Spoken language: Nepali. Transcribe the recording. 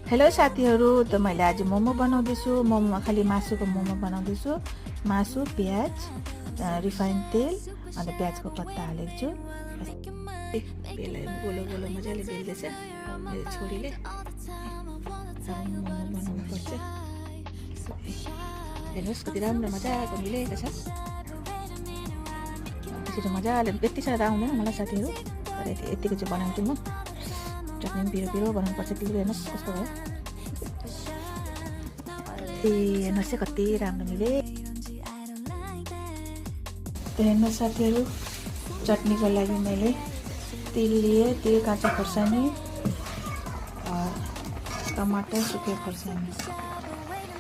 हेलो साथीहरू, त मैले आज मोमो बनाउँदैछु। मोमोमा खालि मासुको मोमो बनाउँदैछु। मासु, प्याज, रिफाइन तेल अनि प्याजको पत्ता हालेको छु। गोलो गोलो मजाले बेल्दैछ मेरो छोरीले। मोमो बनाउनुपर्छ। हेर्नुहोस् कति राम्रो मजाको मिलेको छ। त्यसरी मजाले यति साह्रो आउँदैन मलाई साथीहरू, तर यतिको चाहिँ बनाउँछु म। चटनी पनि पिरो पिरो बनाउनुपर्छ। पिरो हेर्नुहोस् कस्तो भयो। हेर्नुहोस् चाहिँ कति राम्रो मिले। हेर्नुहोस् साथीहरू, चटनीको लागि मैले तिल लिए, तिल, काँचो खोर्सानी, टमाटर, सुके खोर्सानी।